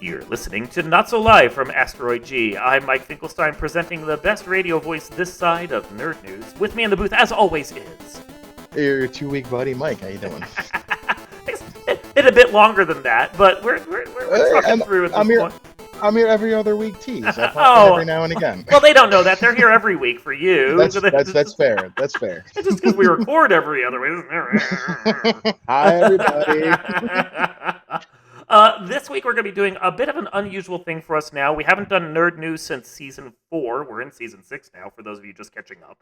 You're listening to Not So Live from Asteroid G. I'm Mike Finkelstein, presenting the best radio voice this side of nerd news. With me in the booth, as always, is... Your 2-week buddy, Mike. How you doing? It's been a bit longer than that, but we're trucking through at this point. I'm here every other week, tease. I pop in every now and again. Well, they don't know that. They're here every week for you. That's fair. That's fair. It's just because we record every other week. Hi, everybody. This week we're going to be doing a bit of an unusual thing for us now. We haven't done nerd news since season 4. We're in season 6 now, for those of you just catching up.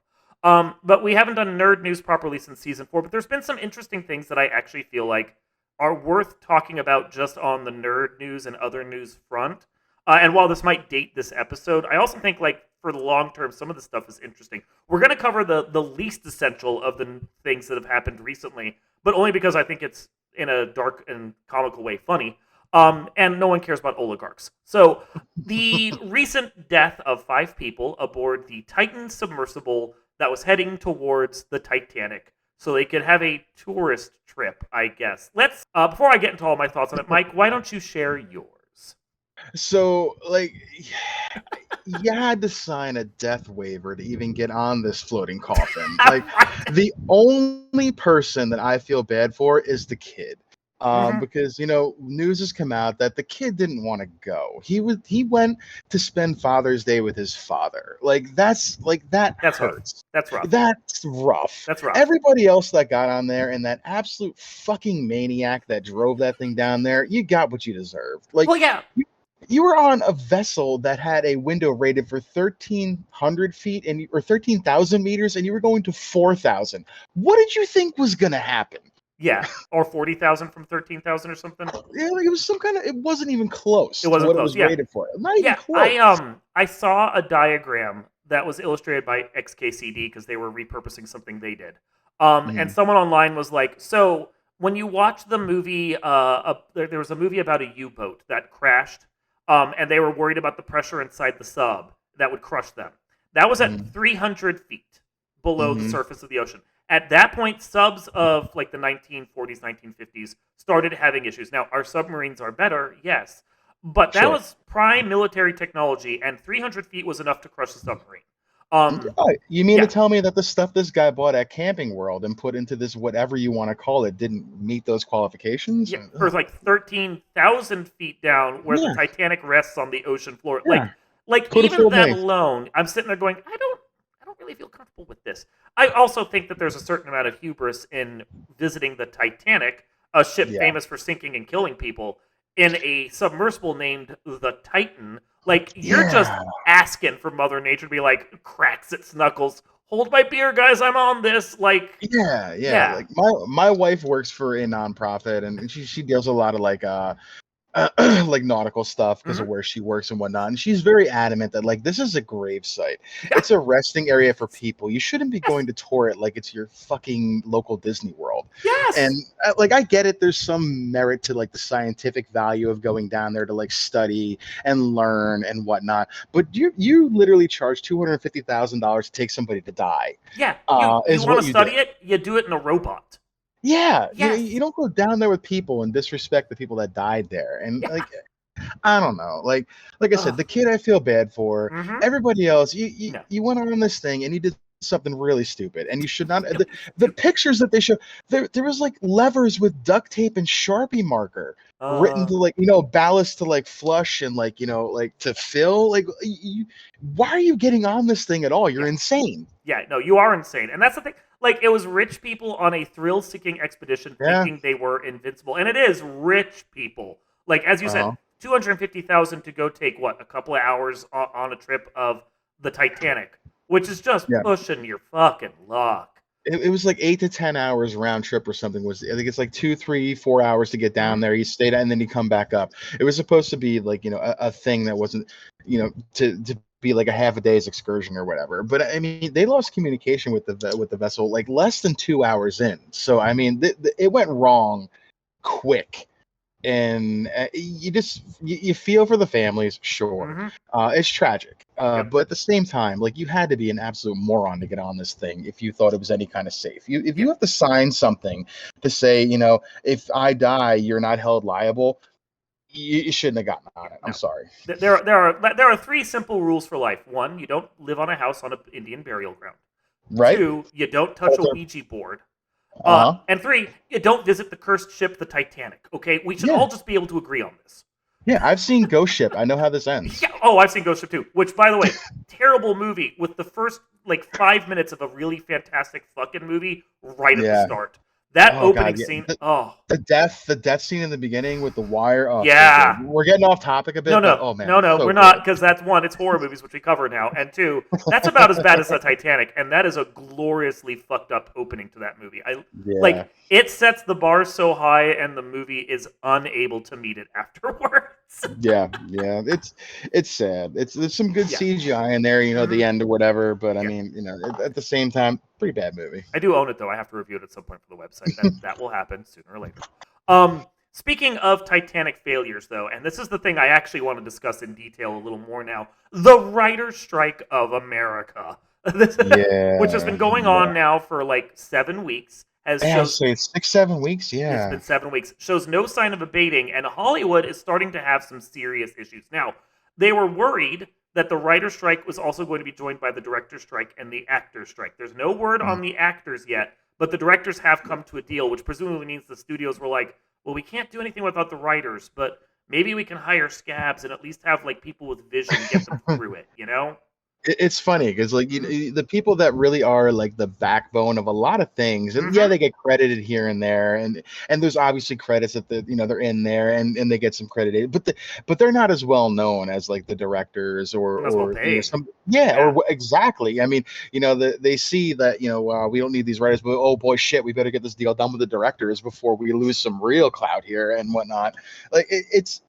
But we haven't done nerd news properly since season 4. But there's been some interesting things that I actually feel like are worth talking about just on the nerd news and other news front. And while this might date this episode, I also think, like, for the long term, some of the stuff is interesting. We're going to cover the least essential of the things that have happened recently, but only because I think it's, in a dark and comical way, funny. And no one cares about oligarchs. So, the recent death of 5 people aboard the Titan submersible that was heading towards the Titanic, so they could have a tourist trip, I guess. Let's, before I get into all my thoughts on it, Mike, why don't you share yours? So, like, you had to sign a death waiver to even get on this floating coffin. Like, the only person that I feel bad for is the kid. Because, news has come out that the kid didn't want to go. He went to spend Father's Day with his father. That's hurts. That's rough. That's rough. That's rough. Everybody else that got on there and that absolute fucking maniac that drove that thing down there, you got what you deserved. Like, well, yeah. You were on a vessel that had a window rated for 1,300 feet or 13,000 meters, and you were going to 4,000. What did you think was going to happen? Yeah, or 40,000 from 13,000 or something. Yeah, like it was some kind of. It wasn't even close. It wasn't to what close. It was rated for. Not even close. I saw a diagram that was illustrated by XKCD because they were repurposing something they did. And someone online was like, so when you watch the movie, there was a movie about a U-boat that crashed. And they were worried about the pressure inside the sub that would crush them. That was at 300 feet below the surface of the ocean. At that point, subs of like the 1940s, 1950s started having issues. Now, our submarines are better, yes, but that was prime military technology, and 300 feet was enough to crush a submarine. You mean to tell me that the stuff this guy bought at Camping World and put into this whatever you want to call it didn't meet those qualifications? Yeah, for like 13,000 feet down where the Titanic rests on the ocean floor. Yeah. Like even that alone, I'm sitting there going, I don't really feel comfortable with this. I also think that there's a certain amount of hubris in visiting the Titanic, a ship famous for sinking and killing people, in a submersible named the Titan. Like, you're just asking for Mother Nature to be like, cracks its knuckles. Hold my beer, guys, I'm on this. Like, yeah. Like, my wife works for a nonprofit, and she deals a lot of like like nautical stuff because of where she works and whatnot. And she's very adamant that like this is a grave site. Yeah. It's a resting area for people. You shouldn't be going to tour it like it's your fucking local Disney World. Yes. And like I get it. There's some merit to like the scientific value of going down there to like study and learn and whatnot. But you literally charge $250,000 to take somebody to die. Yeah. You want to study it? You do it in a robot. Yeah, yes. You don't go down there with people and disrespect the people that died there. And like, I don't know. Like I said, the kid I feel bad for. Everybody else, you went on this thing and you did something really stupid, and you should not. The pictures that they show, there was like levers with duct tape and Sharpie marker written to like ballast to like flush and like like to fill. Like, why are you getting on this thing at all? You're insane. Yeah, no, you are insane, and that's the thing. Like, it was rich people on a thrill-seeking expedition thinking they were invincible. And it is rich people. Like, as you said, $250,000 to go take, a couple of hours on a trip of the Titanic, which is just pushing your fucking luck. It was like 8 to 10 hours round trip or something. I think it's like 2, 3, 4 hours to get down there. You stayed and then you come back up. It was supposed to be like, a thing that wasn't, to be like a half a day's excursion or whatever. But I mean, they lost communication with the vessel like less than 2 hours in. So I mean, it went wrong quick, and you feel for the families. Sure, it's tragic, but at the same time, like, you had to be an absolute moron to get on this thing if you thought it was any kind of safe. If you have to sign something to say, if I die, you're not held liable. you shouldn't have gotten on Yeah, it. I'm no. sorry. There are 3 simple rules for life. 1, you don't live on a house on an Indian burial ground. Right? 2, you don't touch a Ouija board. Uh-huh. And 3, you don't visit the cursed ship, the Titanic. Okay, we should Yeah. all just be able to agree on this. Yeah, I've seen Ghost Ship. I know how this ends. Yeah. Oh, I've seen Ghost Ship too. Which, by the way, terrible movie with the first like 5 minutes of a really fantastic fucking movie right at the Yeah. start. That Oh opening god, yeah. scene. Oh, The death scene in the beginning with the wire. Oh, so good. yeah. We're getting off topic a No, bit, but no, oh man, no, no. so We're good. not, because that's 1. It's horror movies, which we cover now, and 2, that's about as bad as the Titanic, and that is a gloriously fucked up opening to that movie. Yeah. It sets the bar so high, and the movie is unable to meet it afterwards. Yeah, yeah. It's sad. There's some good Yeah. CGI in there, Mhm. the end or whatever, but I Yeah. mean, at the same time, pretty bad movie. I do own it though. I have to review it at some point for the website. That will happen sooner or later. Speaking of Titanic failures, though, and this is the thing I actually want to discuss in detail a little more now: the writer's strike of America, which has been going Yeah. on now for like 7 weeks, has Yeah, I'd shows. say 6, 7 weeks. It's Yeah. been 7 weeks. Shows no sign of abating, and Hollywood is starting to have some serious issues. Now, they were worried that the writer's strike was also going to be joined by the director's strike and the actor's strike. There's no word Mm. on the actors yet, but the directors have come to a deal, which presumably means the studios were like, well, we can't do anything without the writers, but maybe we can hire scabs and at least have like people with vision get them through it, you know? It's funny because like the people that really are like the backbone of a lot of things, and yeah, Mhm. they get credited here and there, and there's obviously credits that they're in there and they get some credit, but they're not as well known as like the directors And as well or paid. some yeah Yeah. exactly. I mean, they see that we don't need these writers, but oh boy, shit, we better get this deal done with the directors before we lose some real clout here and whatnot. Like it's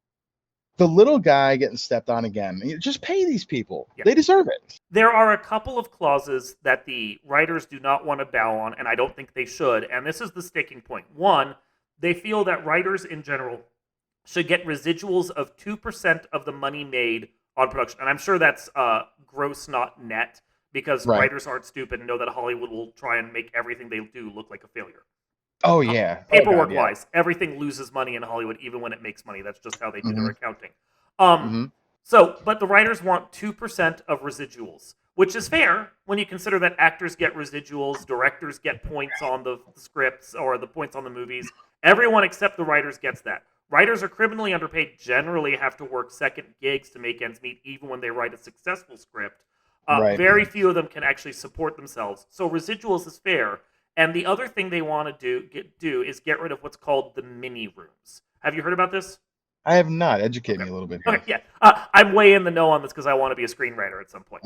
the little guy getting stepped on again. Just pay these people; Yeah. they deserve it. There are a couple of clauses that the writers do not want to bow on, and I don't think they should. And this is the sticking point. 1, they feel that writers in general should get residuals of 2% of the money made on production. And I'm sure that's gross, not net, because Right. writers aren't stupid and know that Hollywood will try and make everything they do look like a failure. Oh yeah. Oh god, Paperwork yeah. wise, everything loses money in Hollywood, even when it makes money. That's just how they do their Mhm. accounting. Um, Mhm. but the writers want 2% of residuals, which is fair when you consider that actors get residuals, directors get points on the scripts or the points on the movies. Everyone except the writers gets that. Writers are criminally underpaid, generally have to work second gigs to make ends meet, even when they write a successful script. Right. Very few of them can actually support themselves. So residuals is fair. And the other thing they want to do is get rid of what's called the mini rooms. Have you heard about this? I have not. Educate Okay. me a little bit Okay, here. yeah. I'm way in the know on this because I want to be a screenwriter at some point.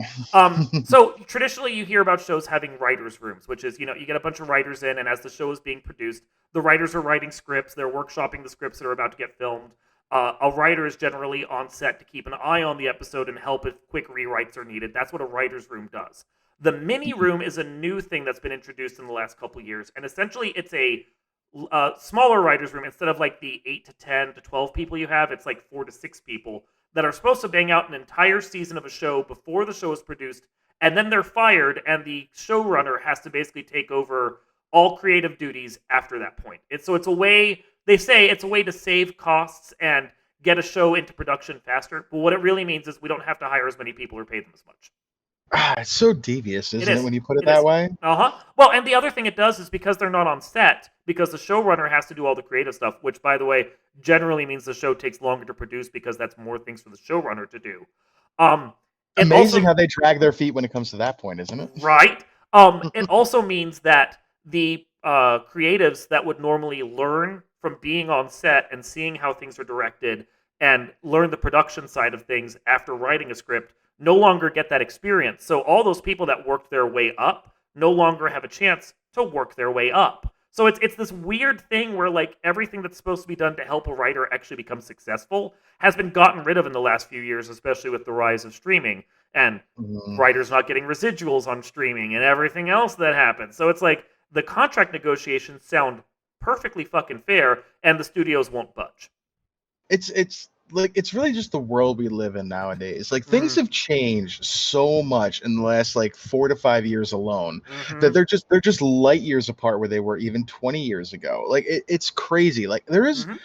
So traditionally, you hear about shows having writers' rooms, which is, you get a bunch of writers in, and as the show is being produced, the writers are writing scripts, they're workshopping the scripts that are about to get filmed. A writer is generally on set to keep an eye on the episode and help if quick rewrites are needed. That's what a writer's room does. The mini room is a new thing that's been introduced in the last couple years, and essentially it's a smaller writers' room. Instead of like the 8 to 10 to 12 people you have, it's like 4 to 6 people that are supposed to bang out an entire season of a show before the show is produced, and then they're fired, and the showrunner has to basically take over all creative duties after that point. It's a way, they say it's a way to save costs and get a show into production faster, but what it really means is we don't have to hire as many people or pay them as much. It's so devious, It isn't it, is. when you put it It that is. way? Well, and the other thing it does is because they're not on set, because the showrunner has to do all the creative stuff, which, by the way, generally means the show takes longer to produce because that's more things for the showrunner to do. It Amazing also how they drag their feet when it comes to that point, isn't it? Right. It also means that the creatives that would normally learn from being on set and seeing how things are directed and learn the production side of things after writing a script no longer get that experience. So all those people that worked their way up no longer have a chance to work their way up. So it's this weird thing where like everything that's supposed to be done to help a writer actually become successful has been gotten rid of in the last few years, especially with the rise of streaming and Mhm. writers not getting residuals on streaming and everything else that happens. So it's like the contract negotiations sound perfectly fucking fair, and the studios won't budge. It's like it's really just the world we live in nowadays. Like things Mm-hmm. have changed so much in the last like 4 to 5 years alone that Mm-hmm. they're just light years apart where they were even 20 years ago. Like it's crazy. Like there is Mm-hmm.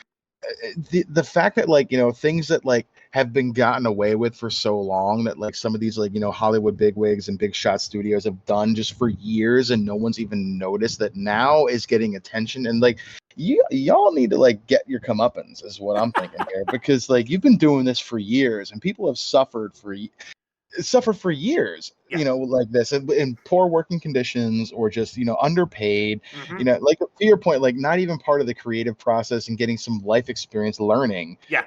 the fact that like things that like have been gotten away with for so long, that like some of these like Hollywood bigwigs and big shot studios have done just for years, and no one's even noticed, that now is getting attention. And like y'all need to like get your comeuppance, is what I'm thinking here, because like you've been doing this for years and people have suffered for years, Yeah. like this, in poor working conditions, or just underpaid, Mm-hmm. like to your point, like not even part of the creative process and getting some life experience learning Yeah.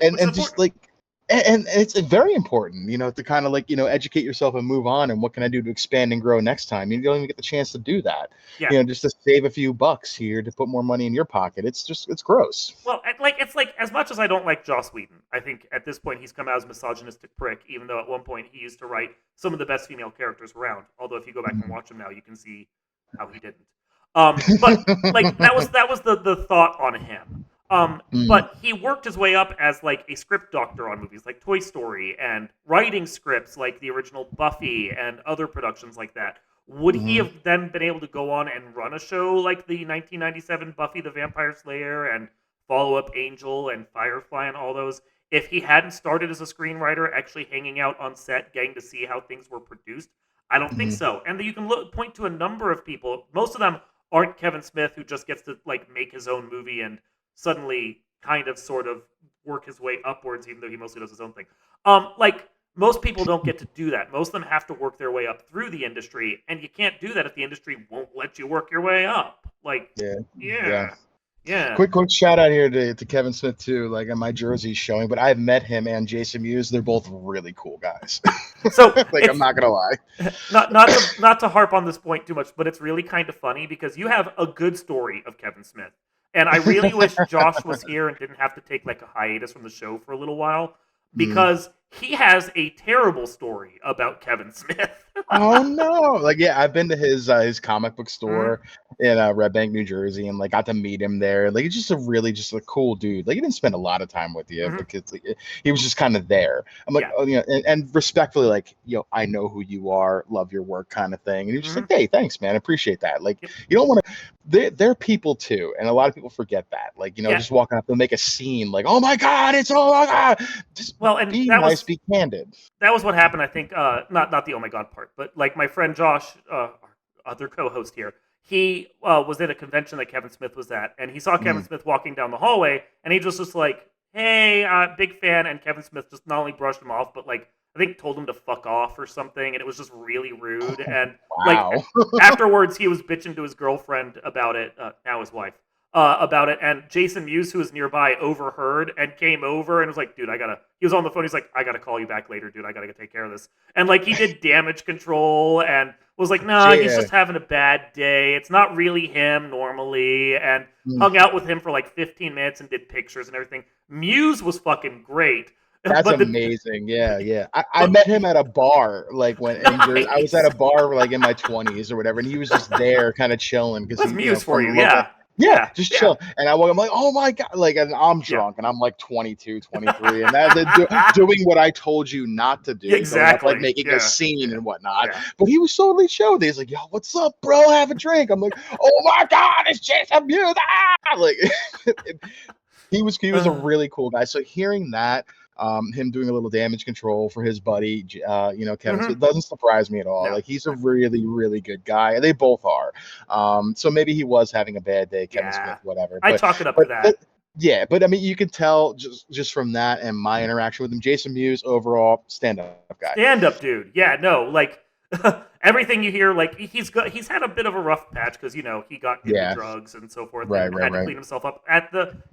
and Which is just important. like, and it's very important, to kind of like educate yourself and move on, and what can I do to expand and grow next time. You don't even get the chance to do that, Yeah. just to save a few bucks here to put more money in your pocket. It's gross. Well, it's like, as much as I don't like Joss Whedon, I think at this point he's come out as a misogynistic prick. Even though at one point he used to write some of the best female characters around. Although if you go back and watch him now, you can see how he didn't. But like that was the thought on him. Mm, But he worked his way up as like a script doctor on movies like Toy Story, and writing scripts like the original Buffy and other productions like that. Would he mhm. have then been able to go on and run a show like the 1997 Buffy the Vampire Slayer and Follow Up Angel and Firefly and all those if he hadn't started as a screenwriter, actually hanging out on set, getting to see how things were produced? I don't think Mhm. so. And you can point to a number of people. Most of them aren't Kevin Smith, who just gets to like make his own movie and suddenly kind of sort of work his way upwards, even though he mostly does his own thing. Like most people don't get to do that. Most of them have to work their way up through the industry, and you can't do that if the industry won't let you work your way up. Like, Yeah. Yeah. yeah, yeah. Quick shout out here to Kevin Smith too. Like my jersey's showing, but I've met him and Jason Mewes. They're both really cool guys. So Like I'm it's not gonna lie. not to harp on this point too much, but it's really kind of funny because you have a good story of Kevin Smith, and I really wish Josh was here and didn't have to take like a hiatus from the show for a little while, Mm. because he has a terrible story about Kevin Smith. Oh no! Like yeah, I've been to his comic book Mhm, store in Red Bank, New Jersey, and like got to meet him there. Like he's just just a cool dude. Like he didn't spend a lot of time with you mhm. because like, he was just kind of there. I'm like, Yeah. oh, and respectfully, like, I know who you are, love your work, kind of thing. And he was just Mhm. like, hey, thanks, man, I appreciate that. Like Yep. you don't want to. They're people too, and a lot of people forget that. Like Yeah. just walking up and make a scene, like, oh my god, it's oh my god. Just Well, and be nice, be candid. that was what happened. I think not the oh my god part, but like my friend Josh, our other co-host here, he was at a convention that Kevin Smith was at, and he saw Kevin Mm. Smith walking down the hallway, and he just like, "Hey, big fan," and Kevin Smith just not only brushed him off, but like I think told him to fuck off or something, and it was just really rude. And like Wow. afterwards, he was bitching to his girlfriend about it, now his wife, about it, and Jason Mewes, who was nearby, overheard and came over and was like, "Dude, I gotta." He was on the phone. He's like, "I gotta call you back later, dude. I gotta go take care of this." And like he did damage control and was like, "Nah, he's Yeah. just having a bad day. It's not really him normally." And Mm. hung out with him for like 15 minutes and did pictures and everything. Mewes was fucking great, That's but amazing. Yeah, yeah. I but met him at a bar, like when in Jersey. I was at nice. a bar like in my 20s or whatever, and he was just there, kind of chilling because That's he, Mewes for from the you, local. yeah, Yeah, yeah, just yeah, chill. And I'm like, oh my god, like, and I'm yeah. drunk, and I'm like 22, 23, and doing what I told you not to do, going up, like Exactly. making a Yeah, scene yeah, and whatnot. yeah. But he was totally chill. He's like, yo, what's up, bro? Have a drink. I'm like, oh my god, it's Jason Mewes. Ah! Like, he was a Uh, really cool guy. So hearing that, him doing a little damage control for his buddy, Kevin, so mhm. it doesn't surprise me at all. No, Like he's a no. really, really good guy. They both are. So maybe he was having a bad day, Kevin Smith, Yeah, whatever. I But chalk it up to but that. yeah, but I mean, you can tell just from that and my interaction with him. Jason Mewes, overall, stand up guy. Stand up, dude. Yeah, no, like everything you hear, like he's had a bit of a rough patch because he got into Yeah, drugs and so forth right, and right, had to right, clean himself up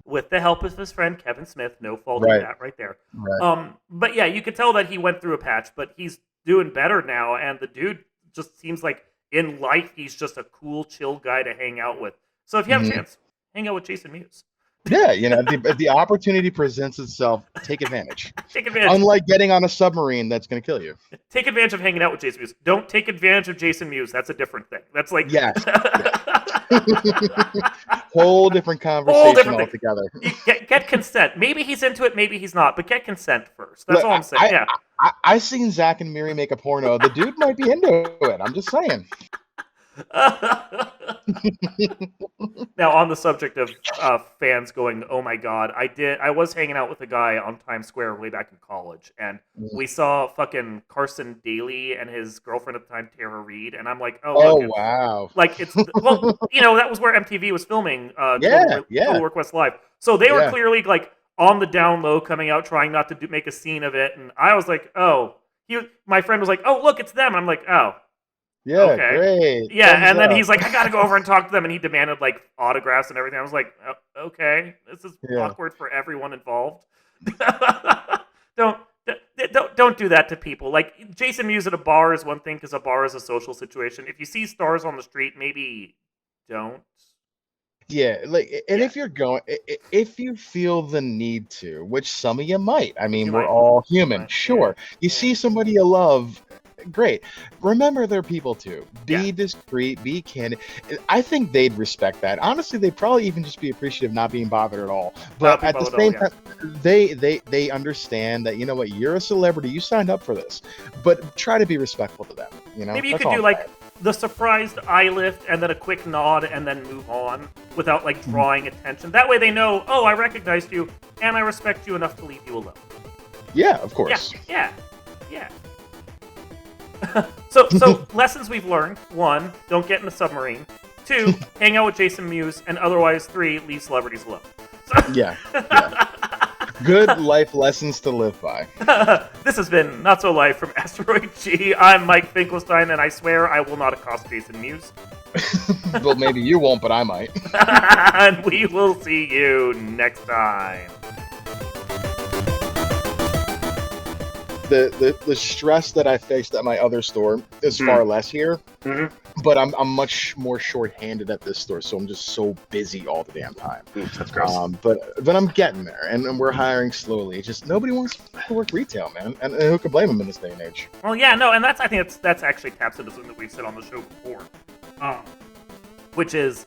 with the help of his friend Kevin Smith. No faulting right, that right there. right. But yeah, you could tell that he went through a patch, but he's doing better now, and the dude just seems like in life he's just a cool, chill guy to hang out with. So if you have a Mhm. chance, hang out with Jason Mewes. Yeah, if the opportunity presents itself, take advantage. Take advantage. Unlike getting on a submarine that's going to kill you. Take advantage of hanging out with Jason Mewes. Don't take advantage of Jason Mewes. That's a different thing. That's like Yes, yes. Whole different whole conversation different thing. altogether. You get consent. Maybe he's into it. Maybe he's not. But get consent first. That's Look, all I'm saying. Yeah. I seen Zach and Miri make a porno. The dude might be into it. I'm just saying. Now, on the subject of fans going, "Oh my god," I was hanging out with a guy on Times Square way back in college, and we saw fucking Carson Daly and his girlfriend at the time, Tara Reid, and I'm like, "Oh, look, Oh wow. it's well, that was where MTV was filming Yeah, yeah, Total Request Live, so they were yeah, clearly like on the down low, coming out, trying not to make a scene of it, and I was like, "Oh." My friend was like, "Oh, look, it's them." And I'm like, "Oh, yeah. okay." Great. Yeah, Thumbs and then up. he's like, "I gotta go over and talk to them," and he demanded like autographs and everything. I was like, "Okay, this is Yeah. awkward for everyone involved." don't, don't do that to people. Like Jason Mewes at a bar is one thing because a bar is a social situation. If you see stars on the street, maybe don't. Yeah, like, and Yeah, if you're going, if you feel the need to, which some of you might, I you mean, we're might, all you human, might, yeah, sure. You yeah, see somebody you love, great. Remember, they're people too. yeah. Be discreet, be candid. I think they'd respect that. Honestly, they'd probably even just be appreciative, not being bothered at all. Not But at people the at all. same Yeah. time, they understand that, you know what, you're a celebrity, you signed up for this, but try to be respectful to them. Maybe you That's could all do I'm like the surprised eye lift and then a quick nod and then move on without like saying. drawing attention. That way they know, oh, I recognized you and I respect you enough to leave you alone. Yeah, of Yeah, course. yeah, yeah. So lessons we've learned: 1, don't get in a submarine. 2, hang out with Jason Mewes, and otherwise 3, leave celebrities alone. So, Yeah, yeah. Good life lessons to live by. this has been Not So Live from Asteroid G. I'm Mike Finkelstein, and I swear I will not accost Jason Mewes. Well, maybe you won't, but I might. And we will see you next time. The stress that I faced at my other store is far less here, but I'm much more short-handed at this store, so I'm just so busy all the damn time. That's gross. But I'm getting there, and we're hiring slowly. It's just nobody wants to work retail, man, and who can blame them in this day and age? Well, yeah, no, and I think that's actually taps into something that we've said on the show before, which is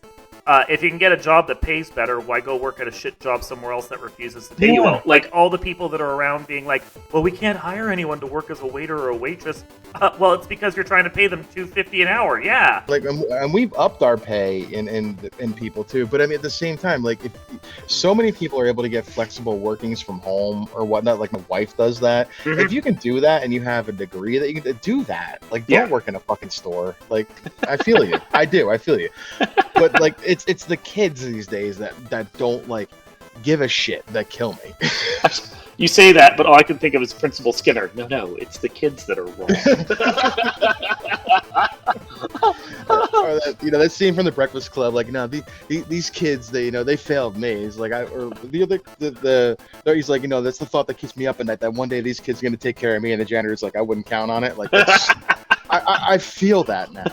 if you can get a job that pays better, why go work at a shit job somewhere else that refuses to pay you well? Like all the people that are around being like, well, we can't hire anyone to work as a waiter or a waitress. Well, it's because you're trying to pay them $2.50 an hour. Yeah. Like, and we've upped our pay in people too. But I mean, at the same time, like, if so many people are able to get flexible workings from home or whatnot, like my wife does that. If you can do that and you have a degree that you can do that, like, don't work in a fucking store. Like, I feel you. I do. I feel you. But like, it's the kids these days that don't like give a shit that kill me. You say that, but all I can think of is Principal Skinner. No, it's the kids that are wrong. Or that, that scene from The Breakfast Club, like, no, these kids, they failed me. He's like, he's like, that's the thought that keeps me up at night. That one day these kids are gonna take care of me, and the janitor's like, I wouldn't count on it. Like, I feel that now.